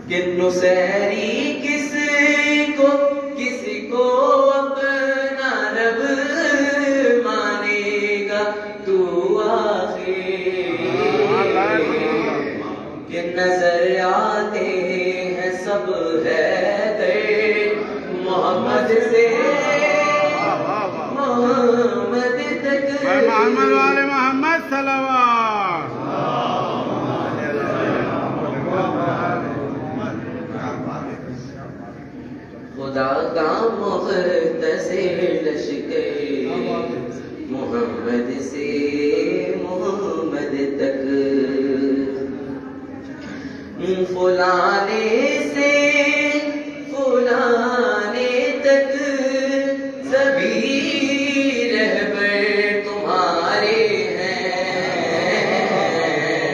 کہ نصیری کسی کو اپنا رب مانے گا تو آخر کہ نظر آتے ہیں سب حیدر محمد سے محمد تک محمد والے محمد صلوات خدا کا مختصر لشکر محمد سے محمد تک فلانے سے فلانے تک سبھی رہبر تمہارے ہیں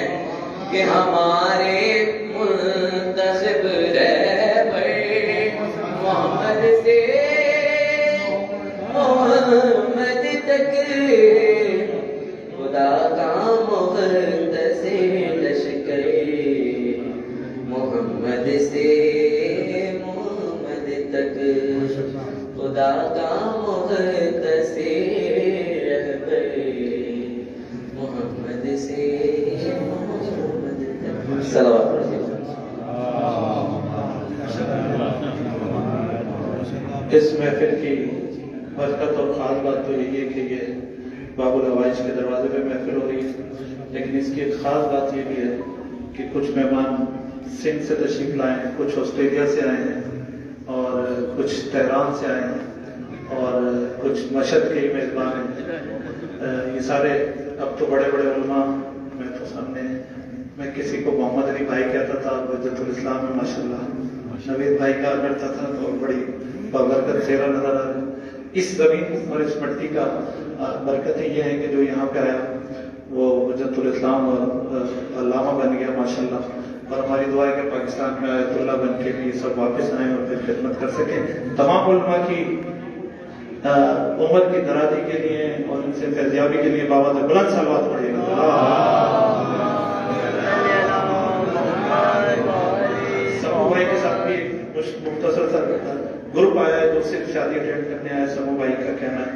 کہ ہمارے منتخب رہبر محمد سے محمد تک خدا کا مختصر لشکر محمد سے محمد تک خدا کا مختصر رہبر محمد سے محمد تک صلوات اس محفل کی برکت اور خاص بات تو یہی ہے کہ یہ باب الحوائج کے دروازے پہ محفل ہو رہی ہے، لیکن اس کی ایک خاص بات یہ بھی ہے کہ کچھ مہمان سندھ سے تشریف لائے ہیں، کچھ آسٹریلیا سے آئے ہیں اور کچھ تہران سے آئے ہیں اور کچھ مشہد کے ہی میزبان ہیں۔ یہ سارے اب تو بڑے بڑے علماء میں تو سامنے ہیں۔ میں کسی کو محمد علی بھائی کہتا تھا، حجت الاسلام میں ماشاءاللہ نوید بھائی کہا کرتا تھا، تو بڑی برکت چہرہ نظر آ رہا ہے۔ اس زمین اور اس مٹی کا برکت یہ ہے کہ جو یہاں پہ آیا وہ حجت الاسلام اور علامہ بن گیا ماشاءاللہ، اور ہماری دعا ہے کہ پاکستان میں آیت اللہ بن کے بھی سب واپس آئیں اور پھر خدمت کر سکیں۔ تمام علماء کی عمر کی درازی کے لیے اور ان سے فیضیابی کے لیے بابا سے بلند صلوات پڑھیے گا۔ سمو بھائی کے ساتھ بھی مختصر سا گروپ آیا ہے جو صرف شادی اٹینڈ کرنے آیا ہے۔ سمو بھائی کا کہنا ہے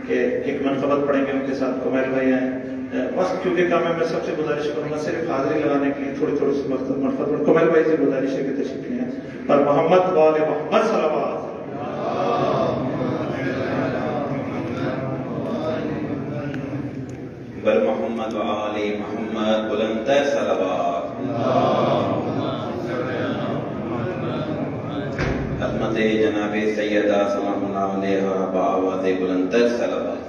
کہ ایک منقبت پڑھیں گے ان کے ساتھ، کمیل بھائی آئے وقت کیونکہ کام ہے، میں سب سے گزارش کروں گا صرف حاضری لگانے کے لیے تھوڑی سی منفرد کمیل بھائی سے گزارش ہے کہ تشریف لیں اور محمد والے محمد صلوات بر محمد وآل محمد بلندتر صلوات عظمت جناب سیدہ سلام اللہ علیہ بآواز بلندتر صلوات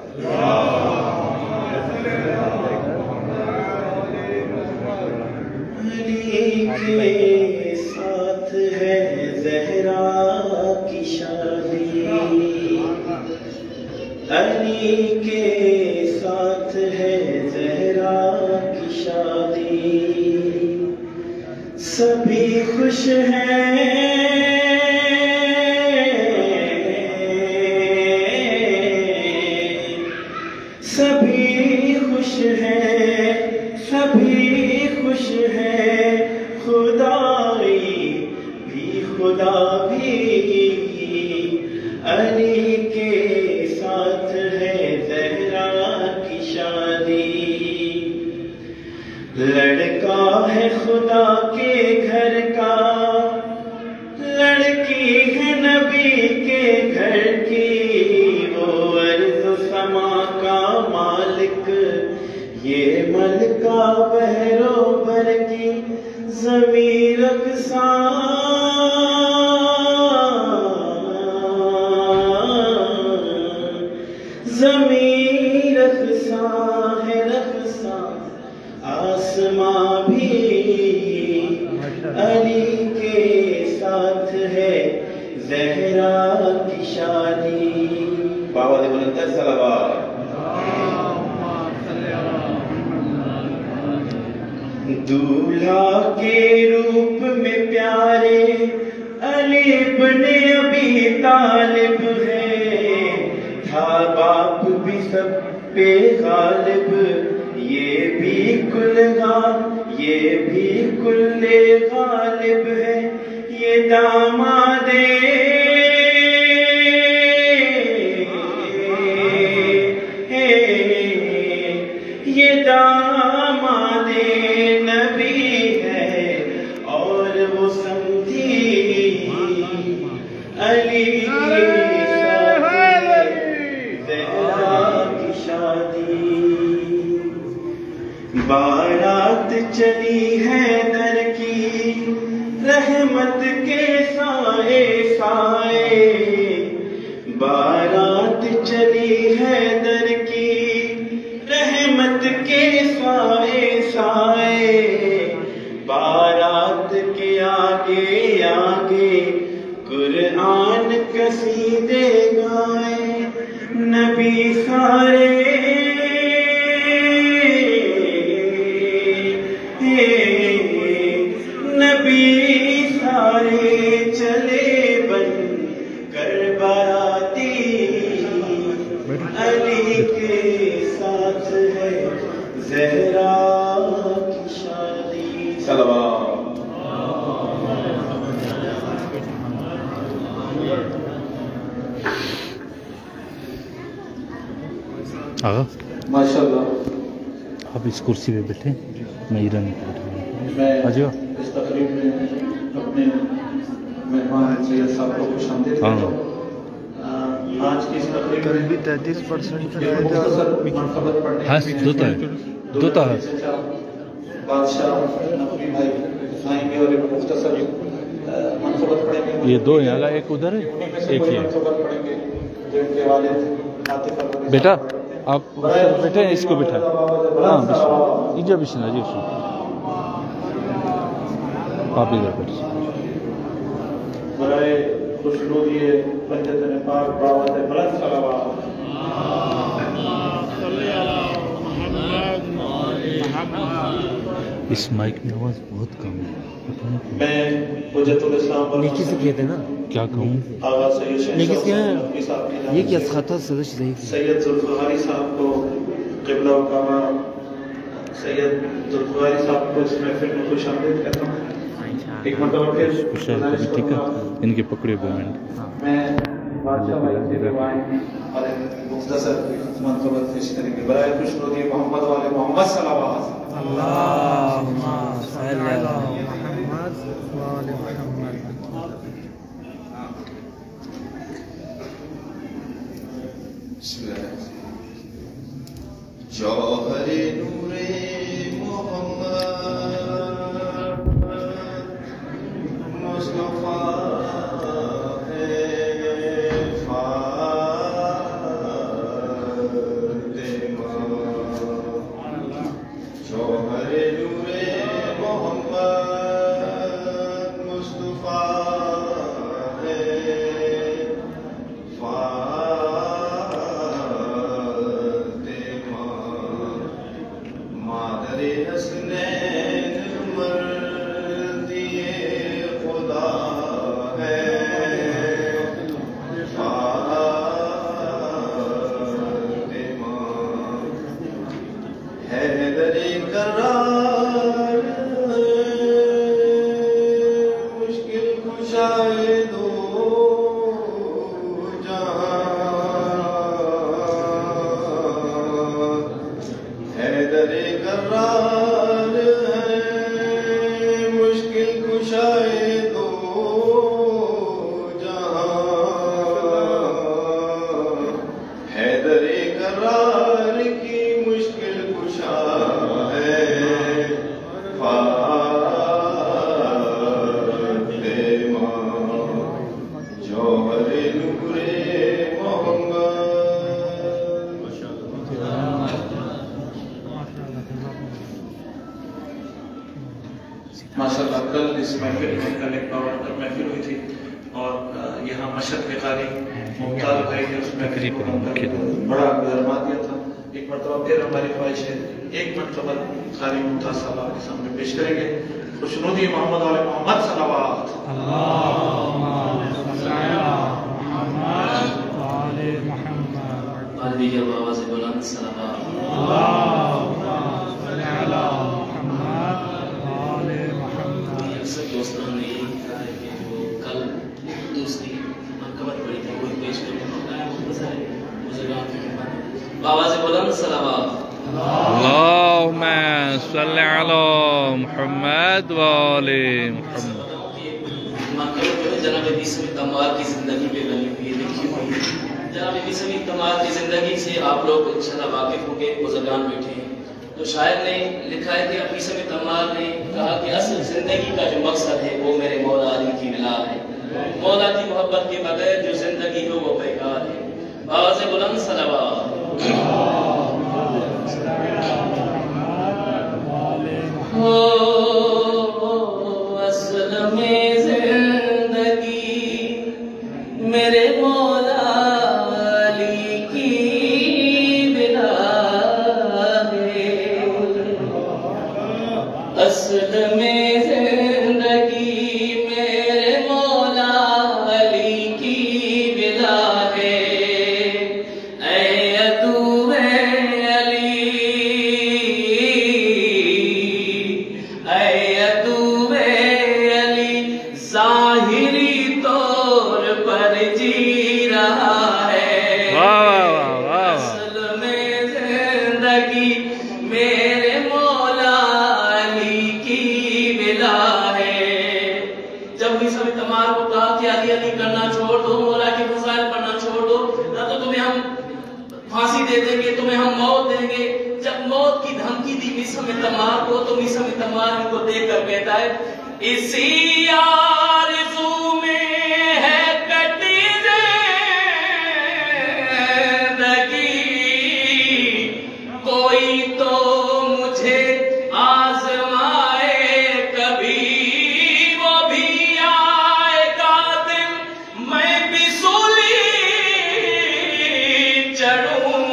علی کے ساتھ ہے زہرا کی شادی، علی کے ساتھ ہے زہرا کی شادی، سبھی خوش ہیں سبھی خوش ہیں سبھی خوش ہیں، خدائی بھی خدا بھی علی کے ساتھ ہے زہرا کی شادی، لڑکا ہے خدا کے گھر کا، لڑکی ہے نبی کے گھر کی، وہ ارض و سما کا مالک، یہ ملکہ بحر و بر کی زمین رقصاں، زمین رقصاں ہے رقصاں، آسماں بھی علی کے ساتھ ہے زہرا کی شادی۔ بابا دے بلندتر صلوات دولہا کے روپ میں پیارے علی بن ابی طالب ہے، تھا باپ بھی سب پہ غالب، یہ بھی کل غالب ہے، یہ داماد یہ داماد نبی ہے اور وہ سمجھی علی بارات چلی ہے در کی رحمت کے سائے سائے بارات چلی ہے در کی رحمت کے سائے سائے بارات کے آگے آگے قرآن قصیدے گائے نبی سارے نبی سارے چلے بن کر باراتی علی کے ساتھ ہے زہرا کی شادی صلوات آغا ماشاءاللہ آپ اس کرسی پہ بیٹھے میں ایران میں بیٹھا ہوں میں آجو اس تقریب میں اپنے مہمان سید صاحب کو خوش آمدید کہتا ہوں آج کی اس تقریب میں قریبی 33% مختصر منقبت پڑھنے ہاں کے لیے دوتا ہے دوتا ہے بادشاہ نقوی بھائی آئیں گے اور ایک مختصر منقبت پڑھیں گے یہ دو ہیں آگا ایک ادھر ہے ایک ہی ہے منقبت پڑھیں گے جو ان کے والد عاطف الروی بیٹا صاحب آپ بیٹھے ہیں اس کو بیٹھا ہاں ایجا بشنا جی آپ ادھر بیٹھے برائے خوشنودی بنجت پاک باوت بلند صلوات اس مائک میں آواز بہت کم ہے میں حجت الاسلام نیکی سے کہتے ہیں نا کیا کہوں آغا سید نیکی سے کیا ہے صاحب کی یہ کیا خطا صدش ضعیف سید ذوالفقاری صاحب کو قبلہ وقامہ سید ذوالفقاری صاحب کو اس محفل میں خوش آمدید کہتا ہوں ایک مرتبہ پھر خوش ہے کبھی ٹھیک ہے ان کے پکڑے ہوئے ہیں میں بادشاہ بھائی سے روائیں اور ایک مختصر منقبت پیش کریں گے برائے خوشنودی محمد والے محمد صلوات اللہم صلی علی محمد وآل محمد بسم اللہ جوہر نور محمد مصطفیٰ ماشاءاللہ کل اس محفل میں کل ایک باورکر محفل ہوئی تھی اور یہاں مشرق کے قاری ممتاز بھائی نے اس محفل کو بڑا گرما دیا تھا. ایک مرتبہ پھر ہماری خواہش ہے ایک مرتبہ قاری ممتاز صاحب آپ کے سامنے پیش کریں گے. خوشنودی محمد والے محمد صلوات. قلبی جب آواز بلند صلوات. دوستان نے یہی کہا ہے کہ جو دوسری مرکبت پڑی تھی وہی پیش کروں مختصر ہے بزرگان کی خدمت بآواز بلند صلوات اللہم صلی علی محمد و آل محمد. مرکبت جو ہے جناب بیسویں تمار کی زندگی پہ بنی ہوئی ہے لکھی ہوئی ہے. جناب بیسویں تمار کی زندگی سے آپ لوگ انشاءاللہ واقف ہو کے بزرگان بیٹھے ہیں. تو شاعر نے لکھا ہے کہ بیسویں تمار نے کہا کہ اصل زندگی کا جو مقصد ہے وہ میرے مولا علی کی ملا ہے. مولا کی محبت کے بغیر جو زندگی ہو وہ بیکار ہے. آواز بلند صلوات. اصل میں زندگی میرے مولا علی کی بلا ہے. اصل میں زندگی میرے مولا علی کی بلا ہے. اے عدو علی اے عدو علی ظاہری طور پر جی رہا ہے. اصل میں زندگی میرے مولا علی کی بلا ہے. جب بھی سب تمہار کو کہا کہ علی علی کرنا چھوڑ دو, مولا کے فضائل پڑھنا چھوڑ دو, نہ تو تمہیں ہم پھانسی دے دیں گے, تمہیں ہم موت دیں گے. جب موت کی دھمکی دی میسم تمار کو تو میسم تمار ان کو دیکھ کر کہتا ہے اسی آرزو میں ہے کٹی زندگی, کوئی تو مجھے آزمائے کبھی, وہ بھی آئے گا دن میں بھی سولی چڑھوں,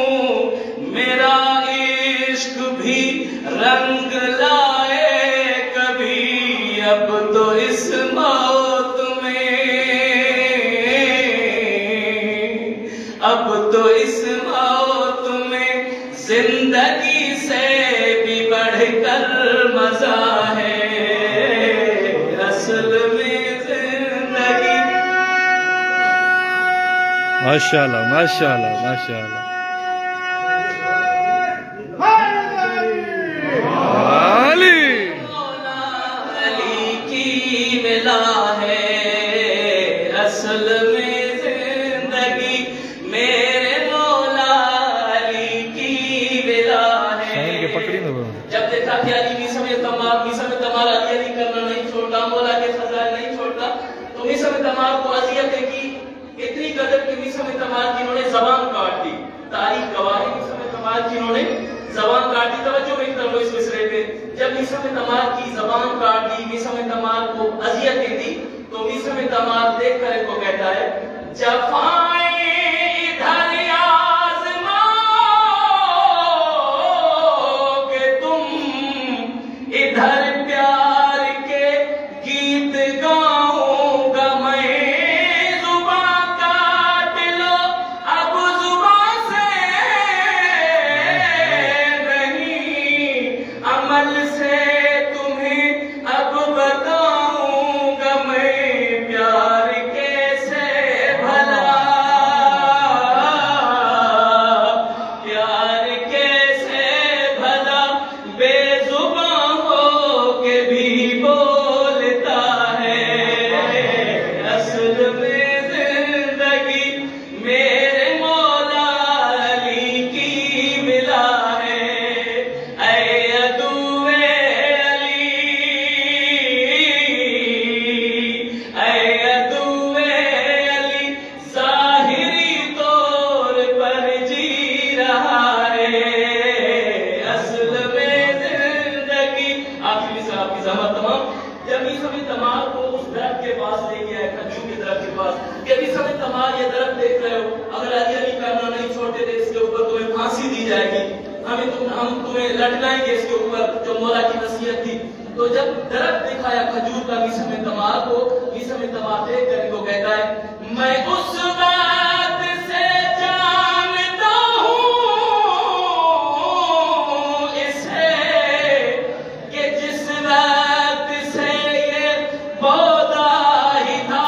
میرا عشق بھی رنگ لائے کبھی. اب تو اس موت میں زندگی سے بھی بڑھ کر مزہ ہے. اصل میں زندگی ماشاءاللہ ماشاءاللہ ماشاءاللہ. علی مولا علی کی ملا ہے. اصل میں زندگی میرے مولا علی کی ملا ہے. پکڑی نا جب دیکھا کہ علی میسم تمار علی علی کرنا نہیں چھوڑتا, مولا کے فضائل نہیں چھوڑتا, تو میسم تمار کو اذیتیں کی اتنی قدر کہ میسم تمار کی انہوں نے زبان کاٹ دی. تاریخ گواہ ہے میسم تمار کی انہوں نے زبان کاٹ دی. توجہ میں کرو اس مصرے پہ. جب میسم تمار کی زبان کاٹ دی, میسم تمار کو اذیتیں دی, تو میسم تمار دیکھ کر ان کو کہتا ہے جفائیں ادھر آزماؤ کہ تم, ادھر پیار کے گیت گاؤں گا میں. زباں کاٹ لو اب زباں سے نہیں, عمل سے تمہیں اب بتاؤں گا میں پیار کیسے بھلا, پیار کیسے بھلا بے زباں ہو کے بھی بولتا ہے. اصل میں زندگی میرے مولا علی کی ملا ہے. اے عدو علی اے عدو علی ظاہری طور پر جی رہا ہے. اصل میں زندگی آخری سے آپ کی زحمت تمام. جب میسم تمار کو اس درخت کے پاس لے گیا ہے, کھجور کے درخت کے پاس, کہ میسم تمار یہ درخت دیکھ رہے ہو, اگر علی علی کرنا نہیں چھوڑتے تھے اس کے اوپر تمہیں پھانسی دی جائے گی, ہم تمہیں لٹکائیں گے اس کے اوپر, جو مولا کی نصیحت تھی. تو جب درخت دکھایا کھجور کا میسم تمار کو, میسم تمار دیکھ کر ان کو کہتا ہے میں اس بات سے جانتا ہوں اسے کہ جس وقت سے یہ پودا ہی تھا,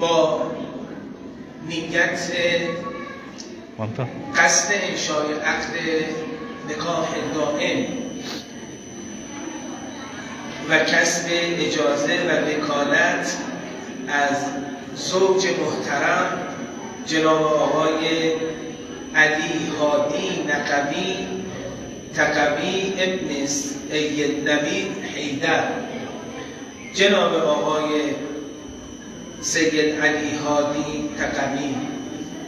با نیت قصد انشای عقد نکاح دائم و کسب اجازه و وکالت از زوج محترم جناب آقای علی هادی نقوی تقوی ابن سید نوید حیدر جناب آقای سید علی هادی تقوی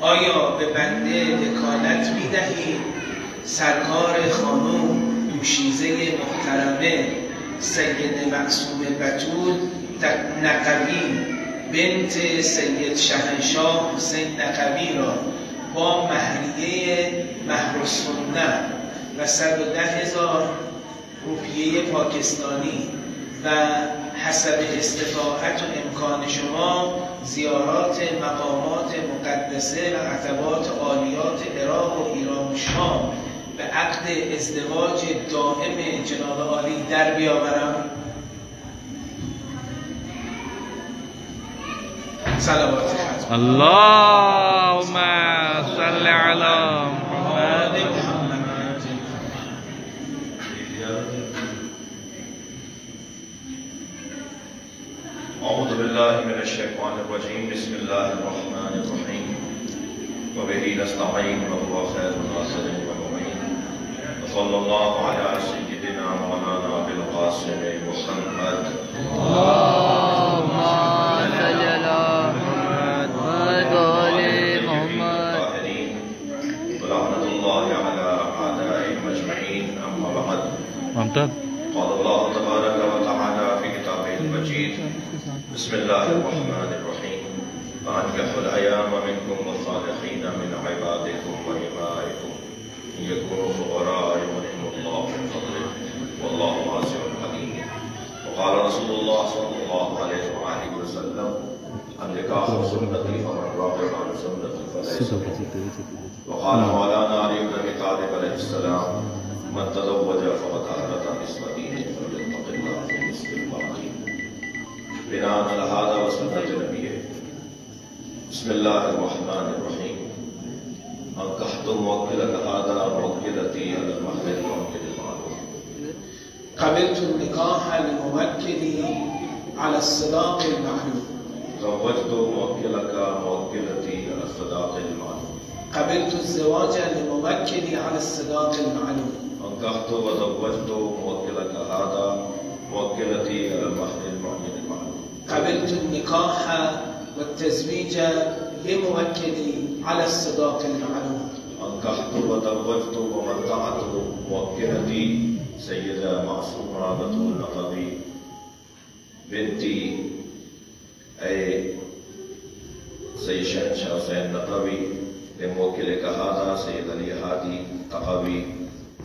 آیا به بنده وکالت می‌دهید سرکار خانم دوشیزه محترمه سید معصوم بتول نقوی بنت سید شهنشاه حسین نقوی را با مهریه مهر السنه و 110,000 روپیه پاکستانی و حسب استطاعت و امکان شما زیارات مقامات مقدسه و عتبات عالیات عراق و ایران و شام به عقد ازدواج دائم جناب عالی در بیاورم. صلوات ختم اللهم صل علی محمد أعوذ بالله من الشيطان الرجيم بسم الله الرحمن الرحيم وبه نستعين وهو خير الناصر والمعين وصلى الله على سيدنا مولانا بالقاسم محمد اللهم صل على محمد وآل محمد ولعنة الله على أعدائهم أجمعين أما بعد ممتاز قال الله تبارك وتعالى في كتابه المجيد بسم الله الرحمن الرحيم وأنكحوا الأيام منكم والصالحين من عبادكم وإمائكم إن يكونوا فقراء يغنيهم الله من فضله والله واسع عليم وقال رسول الله صلى الله عليه وآله وسلم النكاح سنتي فمن راغب عن سنتي فليس مني وقال مولانا علي بن أبي طالب عليه السلام من تزوج فقد أهلك نصف دينه فليتق الله في نصف الباقي بناء على هذا وسنة نبيه بسم الله الرحمن الرحيم أنكحت موكلك هذا موكلتي على المهر الموكل المعلوم قبلت النكاح لموكلي على الصداق المعلوم زوجت موكلك موكلتي على الصداق المعلوم قبلت الزواج لموكلي على الصداق المعلوم أنكحت وزوجت موكلك هذا موكلتي على المهر المعلوم قبلت النكاح والتزويج لموكلي على الصداق المعلوم أنكحت وزوجت ومتعت موكلتي سيدة معصومة بتول نقبي بنتي أي سيد شهنشاه حسين نقبي لموكلك هذا سيد علي هادي تقوي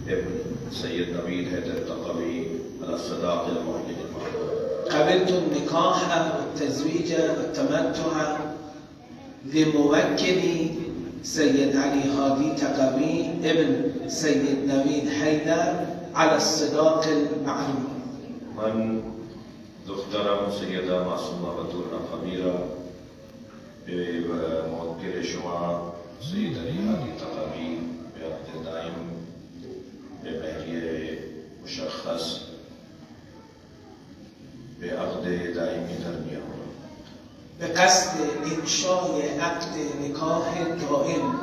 ابن سيد نبيل حيدر تقوي على الصداق المعلن المعلوم قبلت النكاح والتزويج والتمتع لموكلي سيد علي هادي تقوي ابن سيد نبيل حيدر على الصداق المعلوم. من دخترم سيدة معصومة بتول نقبي را بموكل شما سيد علي هادي تقوي بعقد دائم بمهرية مشخص بعقد دائمی در میآورم به قصد انشای عقد نکاح دائم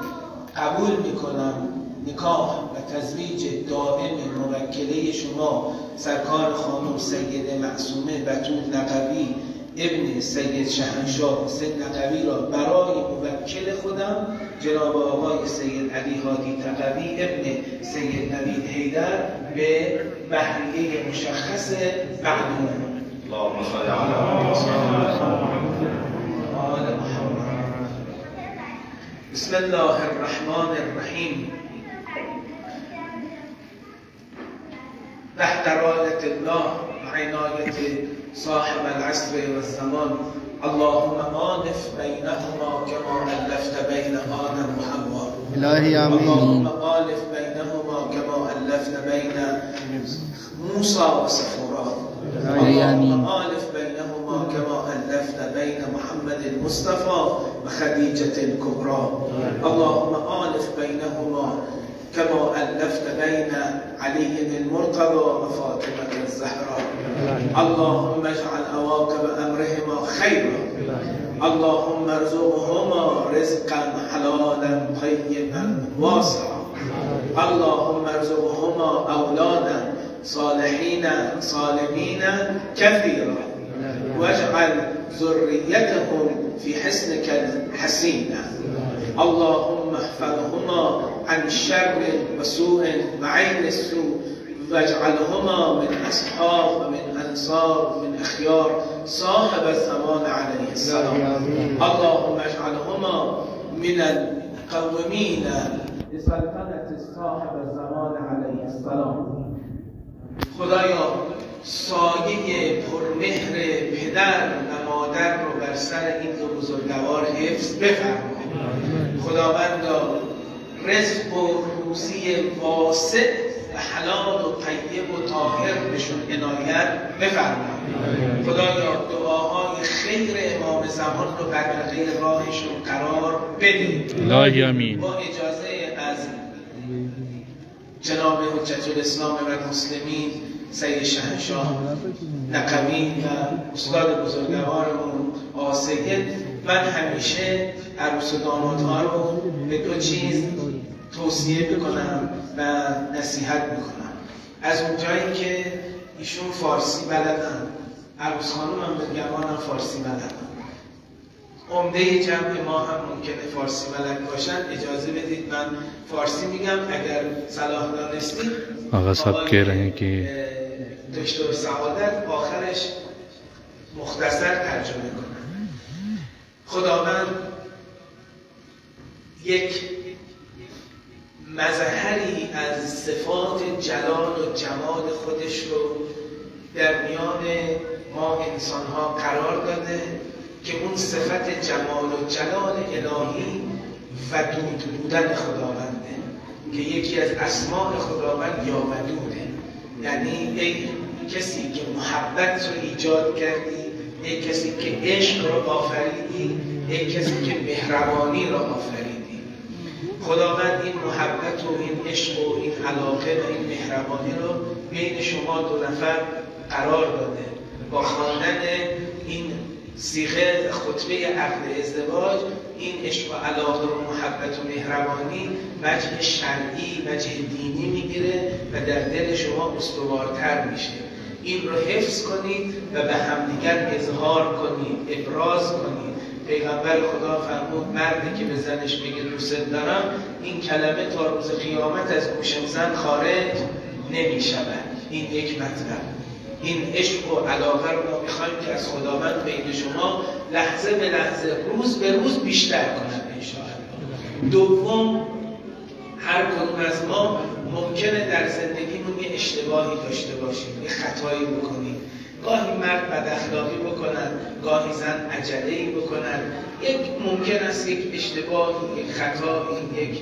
قبول میکنم نکاح و تزویج دائم موکله شما سرکار خانم سید معصومه بتول نقوی ابن سید شهنشاه حسین نقوی را برای موکل خودم جناب آقای سید علی هادی تقوی ابن سید نوید حیدر به بهریه مشخص بعدون. اللهم صل علی محمد. بسم الله الرحمن الرحیم. تحت رعایت الله و عنایت صاحب العصر والزمان، اللهم آلف بینهما كما ألفت بین آدم و حوا. الهی آمین. اللهم آلف بینهما كما ألفت بین موسی و صفورا. اللهم آلف بینهما كما ألفت بین محمد المصطفى و خدیجة الكبرى. اللهم آلف بینهما كما ألفت بين علي المرتضى وفاطمة الزهراء. اللهم اجعل عواقب أمرهما خيرا. اللهم ارزقهما رزقا حلالا طيبا واسعا. اللهم ارزقهما أولادا صالحين صالمين كثيرا، واجعل ذريتهم في حسنك الحسين. اللهم احفظهما عن شر وسوء وعين السوء، واجعلهما من أصحاب ومن أنصار ومن أخيار صاحب الزمان عليه السلام. اللهم اجعلهما من القومين لسلطنة صاحب الزمان عليه السلام. خدایا سایه پرمهر پدر و مادر رو بر سر این دو بزرگوار حفظ بفرما. خداوندا رزق و روزی واسع و حلال و طیب و طاهر بهشون عنایت بفرما. خدایا دعاهای خیر امام زمان رو بدرقه راهشون قرار بده. الهی آمین. با اجازه از جناب حجت الاسلام و المسلمین سید شهنشاه نقوی و استاد بزرگوارمون آسید، من همیشه عروس و دامادها رو به دو چیز توصیه بکنم و نصیحت میکنم. از اونجایی که ایشون فارسی بلدن، عروس خانم هم بگم فارسی بلدن، عمده جمع ما هم ممکنه فارسی بلد باشن، اجازه بدید من فارسی میگم، اگر صلاح دانستید آقا صاحب کہہ رہے ہیں کہ دکتر سعادت آخرش مختصر ترجمه کنم. خداوند یک مظهری از صفات جلال و جمال خودش رو در میان ما انسان‌ها قرار داده که اون صفت جمال و جلال الهی ودود بودن خداونده، که یکی از اسماء خداوند یا ودوده، یعنی ای کسی که محبت رو ایجاد کردی، ای کسی که عشق رو آفریدی، ای کسی که مهربانی رو آفریدی. خداوند این محبت و این عشق و این علاقه و این مهربانی رو بین شما دو نفر قرار داده. با خواندن این صیغه خطبه عقد ازدواج این عشق و علاقه و محبت و مهربانی وجه شرعی، وجه دینی میگیره و در دل شما استوارتر میشه. این رو حفظ کنید و به همدیگر اظهار کنید، ابراز کنید. پیغمبر خدا فرمود مردی که به زنش میگه دوست دارم، این کلمه تا روز قیامت از گوش زن خارج نمیشود. این یک مطلب. این عشق و علاقه رو ما میخوایم که از خداوند بین شما لحظه به لحظه، روز به روز بیشتر کنند انشاءالله. دوم، هر کدوم از ما ممکنه در زندگیمون یه اشتباهی داشته باشیم، یه خطایی بکنیم. گاهی مرد بد اخلاقی بکنن، گاهی زن عجله‌ای بکنن. ممکن است یک اشتباهی، یک خطایی، یک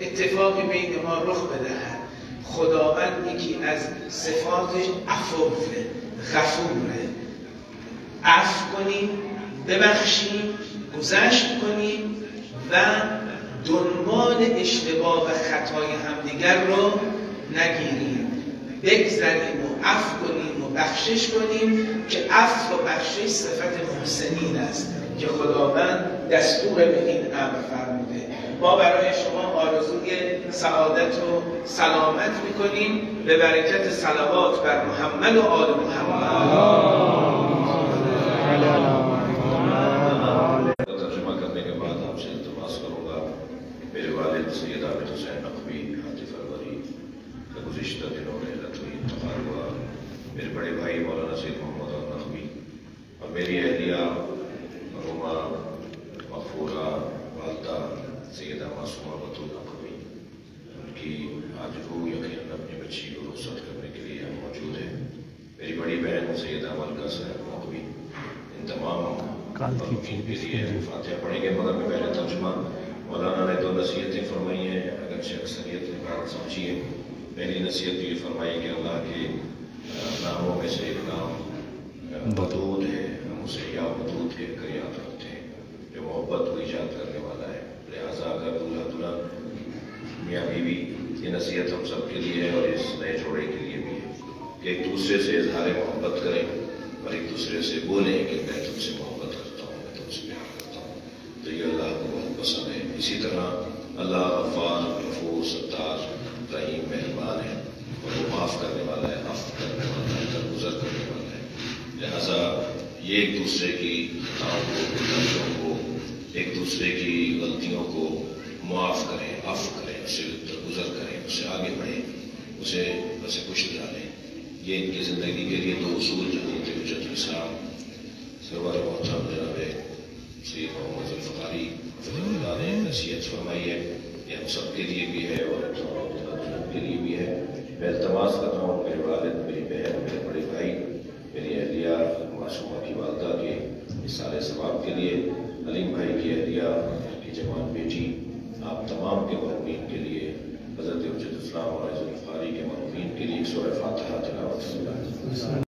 اتفاقی بین ما رخ بدهد. خداوند یکی از صفاتش عفوه، غفوره. عفو کنیم، ببخشیم، گذشت کنیم و دنبال اشتباه و خطای همدیگر رو نگیریم، بگذریم و عفو کنیم و بخشش کنیم که عفو و بخشش صفت محسنین است که خداوند دستور به این امر فرموده. ما برای شما آرزوی سعادت و سلامت میکنیم به برکت صلوات بر محمد و آل محمد. ترجمہ کرنے کے بعد آپ سے التماس کروں گا میرے والد سید عابد حسین نقوی 8 فروری کا گزشتہ دنوں میں لطفی انتقال ہوا. میرے بڑے بھائی مولانا سید محمد نقوی اور میری اہلیہ مرحومہ مغفورہ والدہ سیدہ معصومہ بطول نقوی، ان کی آج روح یقیناً اپنی بچی کو رخصت کرنے کے لیے یہاں موجود ہے. میری بڑی بہن سیدہ ملکہ صاحب نقوی، ان تمام مرحومین کے لیے فاتحہ پڑھیں گے. مگر میں پہلے ترجمہ، مولانا نے 2 نصیحتیں فرمائی ہیں، اگرچہ اکثریت نے بات سمجھی ہے. پہلی نصیحت یہ فرمائی کہ اللہ کے ناموں میں سے ایک نام ودود ہے، ہم اسے یا ودود کہہ کر یاد کرتے ہیں، جو محبت کو ایجاد کرنے والا ہے. لہٰذا اگر دولہا دلہن میاں بیوی، یہ نصیحت ہم سب کے لیے ہے اور اس نئے جوڑے کے لیے بھی ہے کہ ایک دوسرے سے اظہار محبت کریں اور ایک دوسرے سے بولیں کہ میں تم سے محبت کرتا ہوں، میں تم سے پیار کرتا ہوں. تو یہ اللہ کو بہت پسند ہے. اسی طرح اللہ غفار، غفور، ستار، رحیم، مہربان ہے اور وہ معاف کرنے والا ہے، عفو کرنے والا ہے، درگزر کرنے والا ہے. لہٰذا یہ ایک دوسرے کی خطاؤں کو، غلطیوں کو، ایک دوسرے کی غلطیوں کو معاف کریں، عفو کریں، اسے درگزر کریں، اسے آگے بڑھیں، اسے کچھ نہ ڈالیں. یہ ان کی زندگی کے لیے 2 اصول جو حضرت حجت الاسلام سرور محترم جناب سید محمد ذوالفقاری حفظہ اللہ نے نصیحت فرمائی ہے. یہ ہم سب کے لیے بھی ہے اور کے لیے بھی ہے. میں التماس کر رہا ہوں میرے والد، میری بہن، میرے بڑے بھائی، میری اہلیہ معصومہ کی والدہ کے اِصالِ ثواب کے لیے، علیم بھائی کی اہلیہ کی جوان بیٹی، آپ تمام کے مرحومین کے لیے، حضرت حجت الاسلام اور ذوالفقاری کے مرحومین کے لیے سورہ فاتحہ تلاوت.